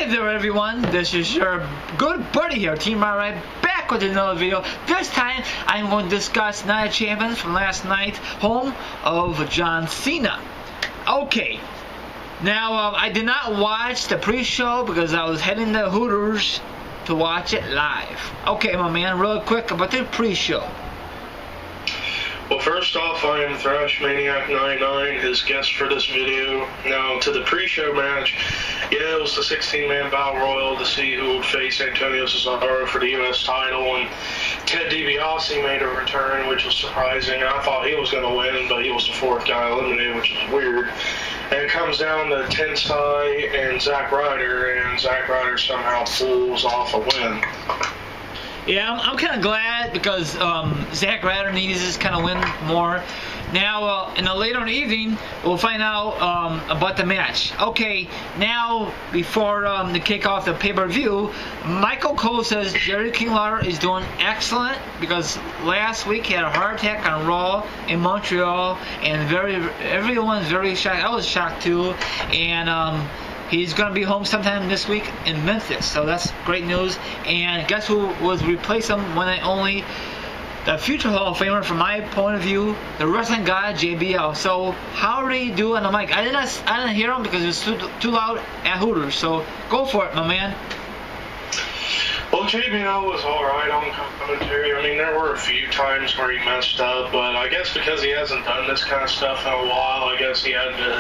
Hey there everyone, this is your good buddy here, Team Alright, back with another video. This time, I'm going to discuss Night of Champions from last night, home of John Cena. Okay, now I did not watch the pre-show because I was heading to Hooters to watch it live. Okay, my man, real quick about the pre-show. Well, first off, I am Thrash Maniac 99, his guest for this video. Now, to the pre-show match, yeah, it was the 16-man Battle Royal to see who would face Antonio Cesaro for the U.S. title, and Ted DiBiase made a return, which was surprising. I thought he was going to win, but he was the fourth guy eliminated, which is weird. And it comes down to Tensai and Zack Ryder, and Zack Ryder somehow pulls off a win. Yeah, I'm kind of glad because Zack Ryder needs this kind of win more. Now, in the later in the evening, we'll find out about the match. Okay, now, before the kickoff the pay-per-view, Michael Cole says Jerry King Lawler is doing excellent because last week he had a heart attack on Raw in Montreal, and everyone's very shocked. I was shocked too, and he's going to be home sometime this week in Memphis, so that's great news. And guess who was replacing him? One and only, the future Hall of Famer, from my point of view, the wrestling guy JBL. So how did he do on the mic? I didn't hear him because it was too loud at Hooters. So go for it, my man. Well, JBL was alright on commentary. I mean, there were a few times where he messed up, but I guess because he hasn't done this kind of stuff in a while, I guess it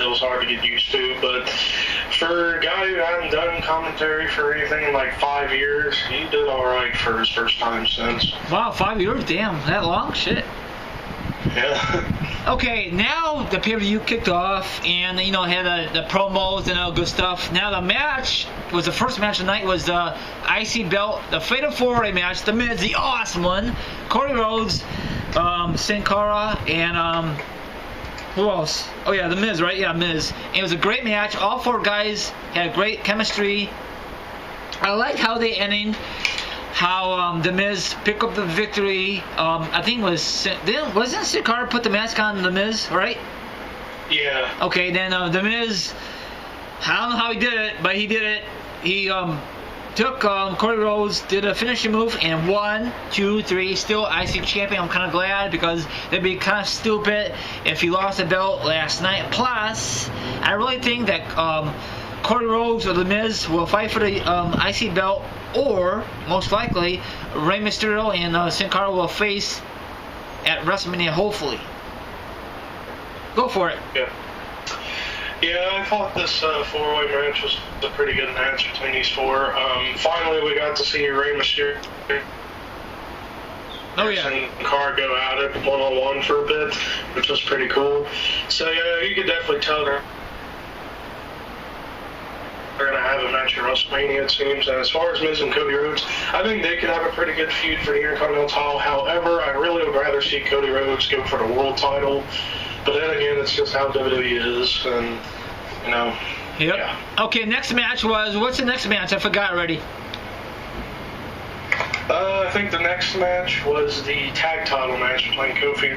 was hard to get used to. But for a guy who hadn't done commentary for anything in like 5 years, he did alright for his first time since. Wow, 5 years? Damn, that long? Shit. Yeah. Okay, now the pay-per-view kicked off, and had the promos and all good stuff. Now the match was the first match of the night, was the IC belt, the Fatal 4-Way match. The Miz, the awesome one, Cody Rhodes, Sin Cara, and who else? Oh yeah, the Miz, right? Yeah, Miz. And it was a great match. All four guys had great chemistry. I liked how they ended. How the Miz picked up the victory. I think wasn't Sin Cara put the mask on the Miz, right? Yeah. Okay, then the Miz, I don't know how he did it, but he did it. He took Cody Rhodes, did a finishing move, and 1, 2, 3, still IC champion. I'm kind of glad because it'd be kind of stupid if he lost the belt last night. Plus, I really think that Cody Rhodes or The Miz will fight for the IC belt, or most likely Rey Mysterio and Sin Cara will face at WrestleMania, hopefully. Go for it. Yeah. Yeah, I thought this four-way match was a pretty good match between these four. Finally, we got to see Rey Mysterio and Cara go at it one-on-one for a bit, which was pretty cool. So yeah, you could definitely tell they're going to have a match at WrestleMania, it seems. And as far as Miz and Cody Rhodes, I think they could have a pretty good feud for the Intercontinental title. However, I really would rather see Cody Rhodes go for the world title. But then again, it's just how WWE is, and Yep. Yeah. Okay, next match was, what's the next match? I forgot already. I think the next match was the tag title match between Kofi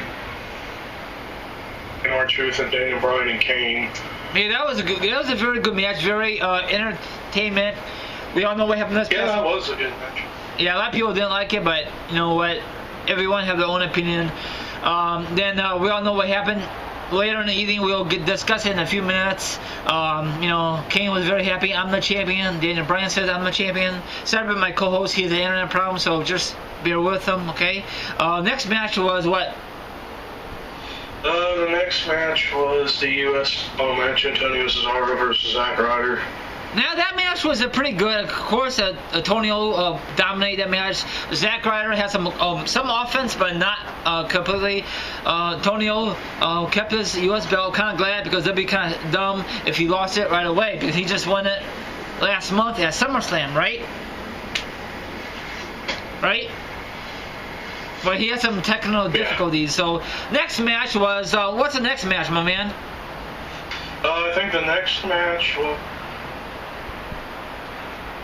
and R-Truth and Daniel Bryan and Kane. Yeah, that was a very good match, very entertainment. We all know what happened this Yeah, that was a good match. Yeah, a lot of people didn't like it, but you know what? Everyone have their own opinion. Then we all know what happened. Later in the evening, we'll discuss it in a few minutes. Kane was very happy. I'm the champion. Daniel Bryan says I'm the champion. Sorry about my co-host. He has an internet problem, so just bear with him, okay? Next match was what? The next match was the U.S. match, Antonio Cesaro versus Zack Ryder. Now, that match was pretty good. Of course, Antonio dominated that match. Zack Ryder had some offense, but not completely. Antonio kept his U.S. belt. Kind of glad, because it'd be kind of dumb if he lost it right away, because he just won it last month at SummerSlam, right? Right? But he had some technical difficulties. So, next match was, what's the next match, my man? I think the next match was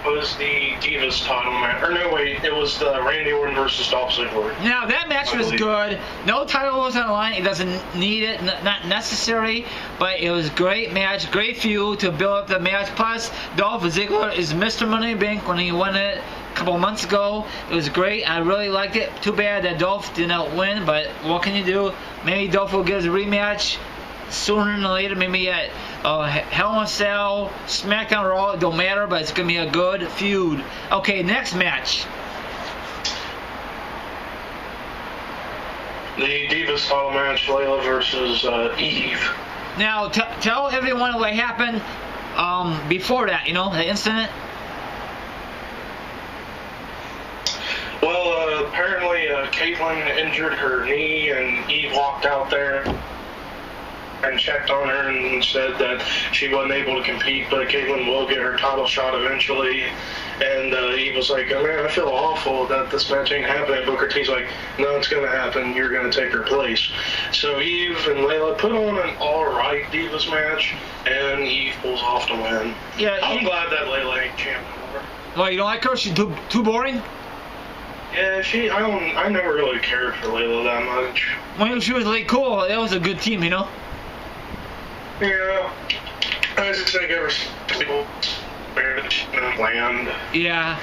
was the Divas title match. Or no, wait, it was the Randy Orton versus Dolph Ziggler. Now, that match was good. No title was on the line. It doesn't need it, not necessary, but it was a great match, great feud to build up the match. Plus, Dolph Ziggler is Mr. Money in the Bank when he won it a couple months ago. It was great. I really liked it. Too bad that Dolph did not win, but what can you do? Maybe Dolph will get his rematch sooner than later, maybe at Hell in a Cell, SmackDown, Raw, it don't matter, but it's going to be a good feud. Okay, next match. The Divas title match, Layla versus Eve. Now, tell everyone what happened before that, you know, the incident. Well, apparently Kaitlyn injured her knee, and Eve walked out there and checked on her and said that she wasn't able to compete, but Kaitlyn will get her title shot eventually. And Eve was like, oh, man, I feel awful that this match ain't happening. Booker T's like, no, it's going to happen. You're going to take her place. So Eve and Layla put on an all-right Divas match, and Eve pulls off to win. Yeah, I'm glad that Layla ain't champ anymore. Well, you don't like her? She's too boring? Yeah, I never really cared for Layla that much. When she was like cool, that was a good team, you know? Yeah, I just think every people land. Yeah.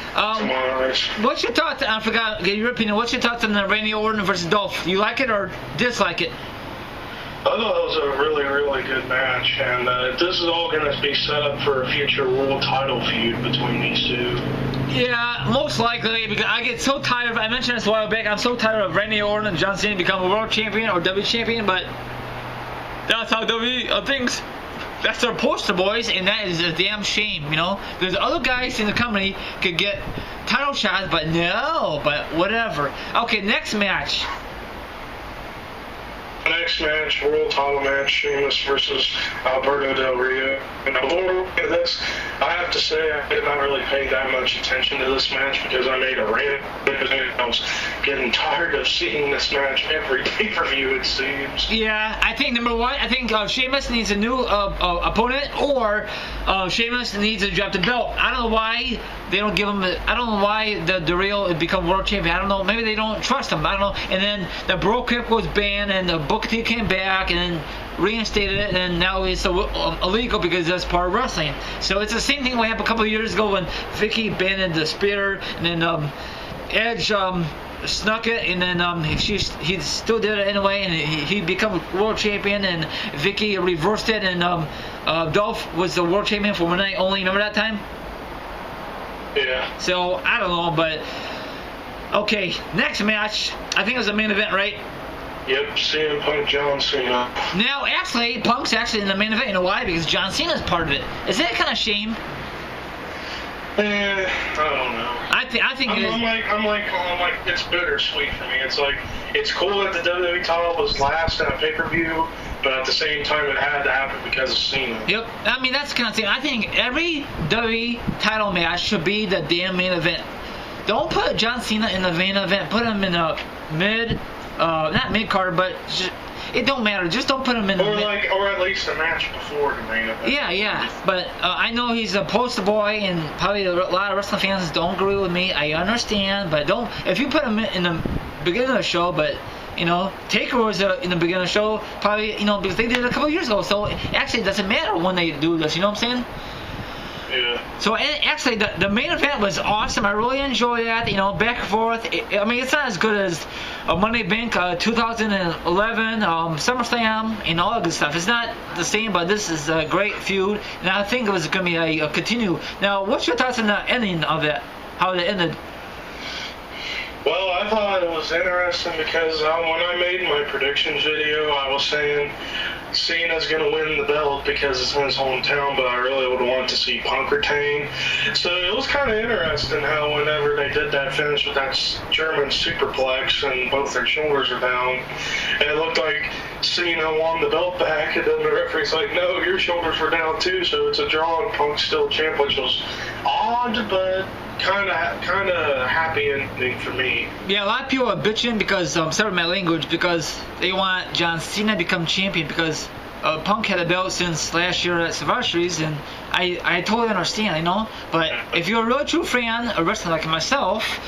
What's your thoughts? I forgot. Get your opinion. What's your thoughts on the Randy Orton versus Dolph? You like it or dislike it? I thought it was a really, really good match, and this is all going to be set up for a future world title feud between these two. Yeah, most likely, because I get so tired of, I mentioned this a while back, I'm so tired of Randy Orton and John Cena become a world champion or W champion, but that's how WWE thinks. That's their poster boys, and that is a damn shame, you know? There's other guys in the company could get title shots, but no, but whatever. Okay, next match. Next match, world title match, Sheamus versus Alberto Del Rio. And before this, I have to say I did not really pay that much attention to this match because I made a rant. I was getting tired of seeing this match every pay-per-view, it seems. Yeah, I think number one, I think Sheamus needs a new opponent, or Sheamus needs to drop the belt. I don't know why they don't give him. I don't know why the Del Rio become world champion. I don't know. Maybe they don't trust him. I don't know. And then the Bro Kick was banned, and the Booker T came back and then reinstated it, and now it's illegal because that's part of wrestling. So it's the same thing we happened a couple of years ago when Vicky banned the spear, and then Edge snuck it, and then he still did it anyway, and he became world champion, and Vicky reversed it, and Dolph was the world champion for one night only. Remember that time? Yeah. So I don't know, but okay, next match. I think it was the main event, right? Yep, CM Punk, John Cena. Now, actually, Punk's actually in the main event. You know why? Because John Cena's part of it. Is that kind of shame? I don't know. I think it is. I'm like, it's bittersweet for me. It's like, it's cool that the WWE title was last in a pay-per-view, but at the same time, it had to happen because of Cena. Yep. I mean, that's the kind of thing. I think every WWE title match should be the damn main event. Don't put John Cena in the main event. Put him in a not mid-card, but it don't matter. Just don't put him in or at least a match before the main event. Yeah. But I know he's a poster boy, and probably a lot of wrestling fans don't agree with me. I understand, but don't. If you put him in the beginning of the show, but you know, Taker was in the beginning of the show, probably, you know, because they did it a couple of years ago. So actually, it doesn't matter when they do this. You know what I'm saying? Yeah. So actually, the main event was awesome. I really enjoyed that. You know, back and forth. I mean, it's not as good as Money Bank 2011, SummerSlam, and all that good stuff. It's not the same, but this is a great feud, and I think it was going to be a continue. Now, what's your thoughts on the ending of it? How it ended? Well, I thought it was interesting because when I made my predictions video, I was saying Cena's going to win the belt because it's in his hometown, but I really would want to see Punk retain. So it was kind of interesting how whenever they did that finish with that German superplex and both their shoulders are down, it looked like Cena won the belt back, and then the referee's like, no, your shoulders were down too, so it's a draw and Punk's still champ, which was odd, but kind of happy ending for me. Yeah, a lot of people are bitching because, sorry my language, because they want John Cena to become champion because Punk had a belt since last year at Survivor Series, and I totally understand, you know. But if you're a real true fan of wrestling like myself,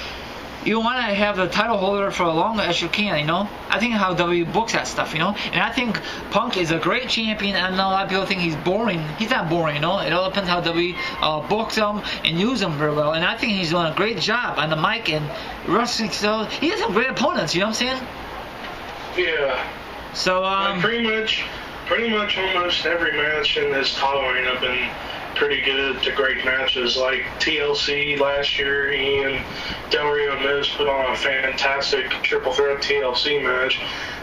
you want to have the title holder for as long as you can, you know. I think how W books that stuff, you know. And I think Punk is a great champion. And I know a lot of people think he's boring. He's not boring, you know. It all depends how W books him and use him very well. And I think he's doing a great job on the mic and wrestling. So he has some great opponents, you know what I'm saying? Yeah. So pretty much almost every match in this title reign have been pretty good to great matches. Like TLC last year, he and Del Rio and Miz put on a fantastic triple threat TLC match.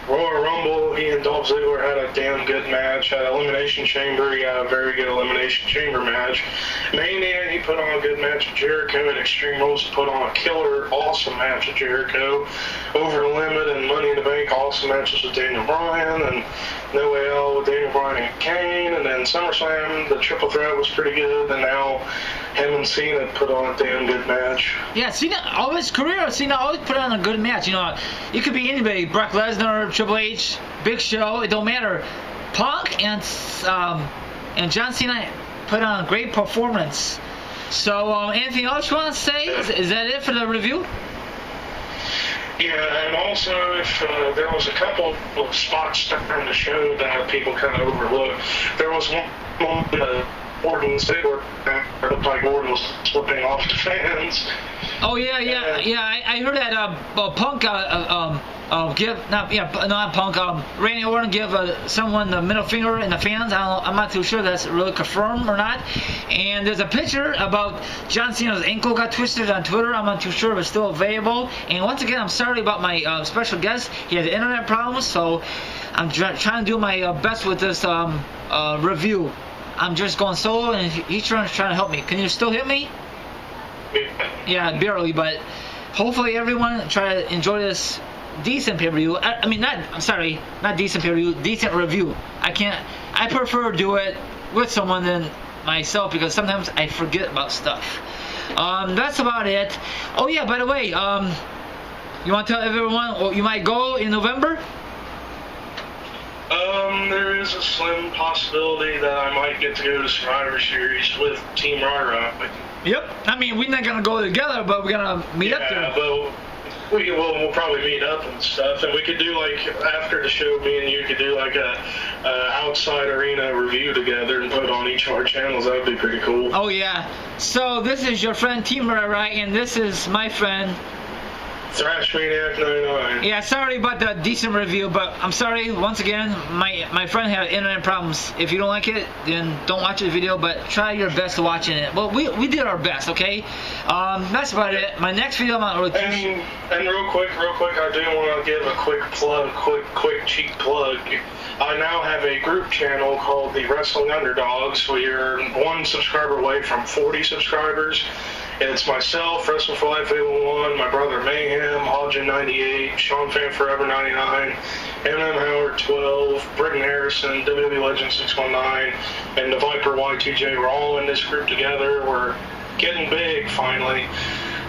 Royal Rumble, he and Dolph Ziggler had a damn good match. At Elimination Chamber, he had a very good Elimination Chamber match. Mania, he put on a good match with Jericho, and Extreme Rules put on a killer, awesome match with Jericho. Over the Limit and Money in the Bank, awesome matches with Daniel Bryan, and No Way Out with Daniel Bryan and Kane. And then SummerSlam, the triple threat was pretty good, and now him and Cena put on a damn good match. Yeah, Cena, all his career, Cena always put on a good match. You know, it could be anybody, Brock Lesnar, Triple H, Big Show, it don't matter. Punk and John Cena put on a great performance. So, anything else you want to say? Is that it for the review? Yeah, and also if there was a couple of spots during the show that people kind of overlooked. There was one Gordon said where it looked like Gordon was slipping off the fans. Oh yeah. I heard that Punk Randy Orton give someone the middle finger in the fans. I'm not too sure that's really confirmed or not. And there's a picture about John Cena's ankle got twisted on Twitter. I'm not too sure if it's still available. And once again, I'm sorry about my special guest. He has internet problems, so I'm trying to do my best with this review. I'm just going solo, and he's trying to help me. Can you still hit me? Yeah, barely, but hopefully everyone try to enjoy this decent pay-per-view. Not decent pay-per-view, decent review. I prefer to do it with someone than myself because sometimes I forget about stuff. That's about it. Oh yeah, by the way, you want to tell everyone you might go in November? There is a slim possibility that I might get to go to Survivor Series with Team Rara. Yep. I mean, we're not gonna go together, but we're gonna meet up there. Yeah, but we'll probably meet up and stuff, and we could do like after the show, me and you could do like a outside arena review together and put it on each of our channels. That would be pretty cool. Oh yeah. So this is your friend Team Rara, and this is my friend Thrash Maniac 99. Yeah, sorry about the decent review, but I'm sorry once again. My friend had internet problems. If you don't like it, then don't watch the video, but try your best to watching it. Well, we did our best, okay? That's about it. My next video, I'm not really. And real quick, I do want to give a quick plug, quick cheap plug. I now have a group channel called the Wrestling Underdogs. We are 1 subscriber away from 40 subscribers. It's myself, Wrestling for Life 811, my brother Mayhem, Hodgin 98, Sean Fan Forever 99, MM Howard 12, Britton Harrison, WWE Legend 619, and the Viper Y2J. We're all in this group together. We're getting big finally.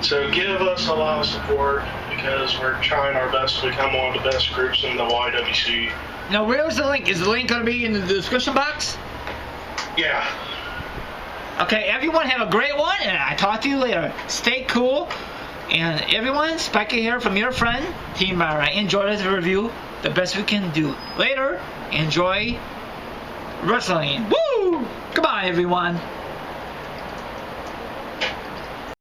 So give us a lot of support because we're trying our best to become one of the best groups in the YWC. Now, where's the link? Is the link going to be in the description box? Yeah. Okay, everyone have a great one, and I'll talk to you later. Stay cool. And everyone, Spiky here from your friend, Team Rara. Enjoy this review the best we can do. Later, enjoy wrestling. Woo! Goodbye, everyone.